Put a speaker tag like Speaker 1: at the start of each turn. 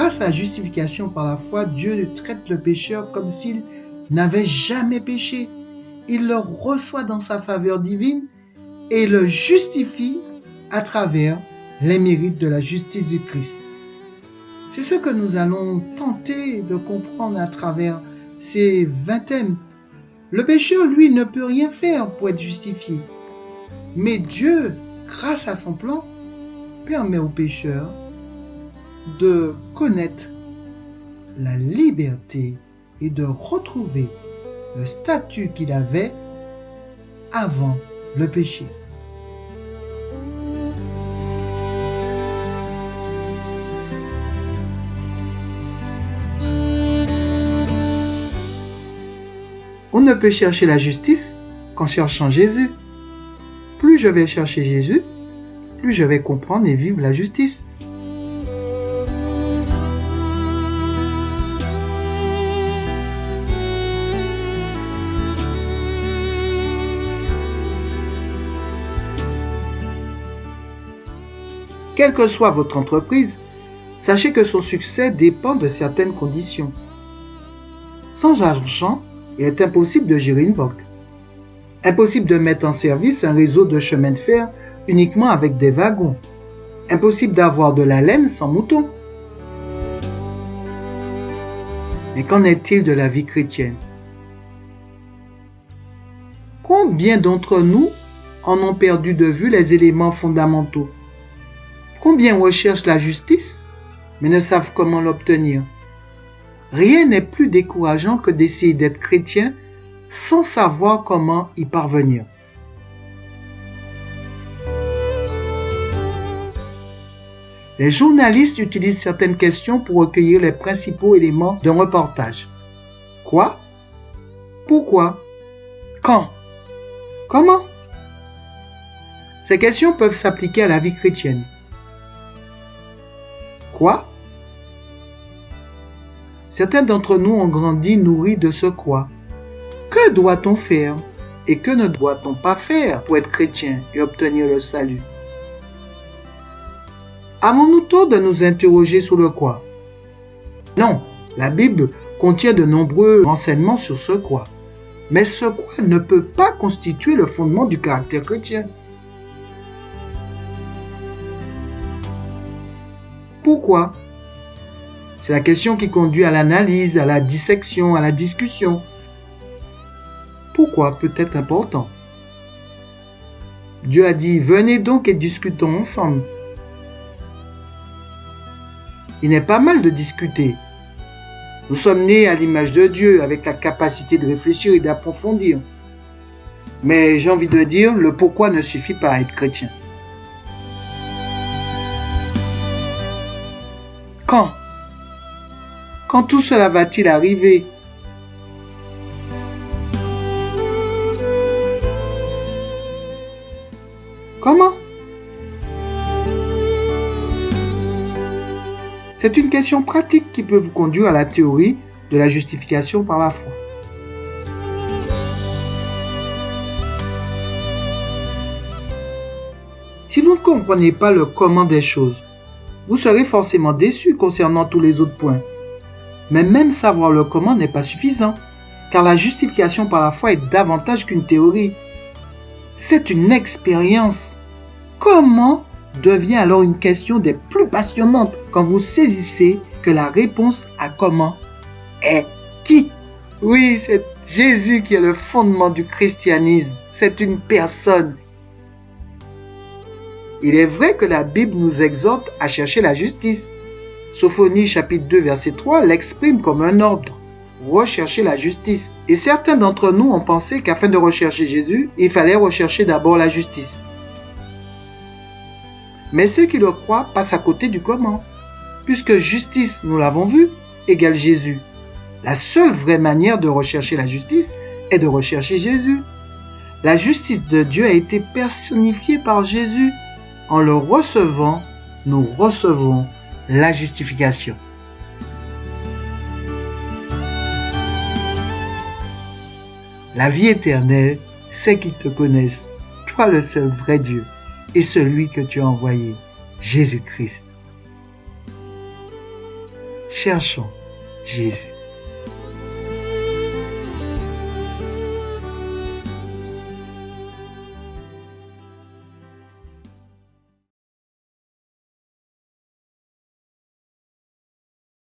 Speaker 1: Grâce à la justification par la foi, Dieu traite le pécheur comme s'il n'avait jamais péché. Il le reçoit dans sa faveur divine et le justifie à travers les mérites de la justice du Christ. C'est ce que nous allons tenter de comprendre à travers ces 20 thèmes. Le pécheur, lui, ne peut rien faire pour être justifié. Mais Dieu, grâce à son plan, permet au pécheur de connaître la liberté et de retrouver le statut qu'il avait avant le péché. On ne peut chercher la justice qu'en cherchant Jésus. Plus je vais chercher Jésus, plus je vais comprendre et vivre la justice. Quelle que soit votre entreprise, sachez que son succès dépend de certaines conditions. Sans argent, il est impossible de gérer une banque. Impossible de mettre en service un réseau de chemin de fer uniquement avec des wagons. Impossible d'avoir de la laine sans mouton. Mais qu'en est-il de la vie chrétienne? Combien d'entre nous en ont perdu de vue les éléments fondamentaux? Combien recherchent la justice, mais ne savent comment l'obtenir? Rien n'est plus décourageant que d'essayer d'être chrétien sans savoir comment y parvenir. Les journalistes utilisent certaines questions pour recueillir les principaux éléments d'un reportage. Quoi? Pourquoi? Quand? Comment? Ces questions peuvent s'appliquer à la vie chrétienne. Quoi? Certains d'entre nous ont grandi nourris de ce quoi. Que doit-on faire et que ne doit-on pas faire pour être chrétien et obtenir le salut? Avons-nous tort de nous interroger sur le quoi? Non, la Bible contient de nombreux renseignements sur ce quoi. Mais ce quoi ne peut pas constituer le fondement du caractère chrétien. Pourquoi? C'est la question qui conduit à l'analyse, à la dissection, à la discussion. Pourquoi peut être important? Dieu a dit, venez donc et discutons ensemble. Il n'est pas mal de discuter. Nous sommes nés à l'image de Dieu, avec la capacité de réfléchir et d'approfondir. Mais j'ai envie de dire, le pourquoi ne suffit pas à être chrétien. Quand tout cela va-t-il arriver? Comment? C'est une question pratique qui peut vous conduire à la théorie de la justification par la foi. Si vous ne comprenez pas le comment des choses, vous serez forcément déçu concernant tous les autres points. Mais même savoir le comment n'est pas suffisant, car la justification par la foi est davantage qu'une théorie. C'est une expérience. Comment devient alors une question des plus passionnantes quand vous saisissez que la réponse à comment est qui? Oui, c'est Jésus qui est le fondement du christianisme. C'est une personne. Il est vrai que la Bible nous exhorte à chercher la justice. Sophonie chapitre 2 verset 3 l'exprime comme un ordre. Rechercher la justice. Et certains d'entre nous ont pensé qu'afin de rechercher Jésus, il fallait rechercher d'abord la justice. Mais ceux qui le croient passent à côté du comment. Puisque justice, nous l'avons vu, égale Jésus. La seule vraie manière de rechercher la justice est de rechercher Jésus. La justice de Dieu a été personnifiée par Jésus. En le recevant, nous recevons la justification. La vie éternelle, c'est qu'ils te connaissent, toi le seul vrai Dieu, et celui que tu as envoyé, Jésus-Christ. Cherchons Jésus.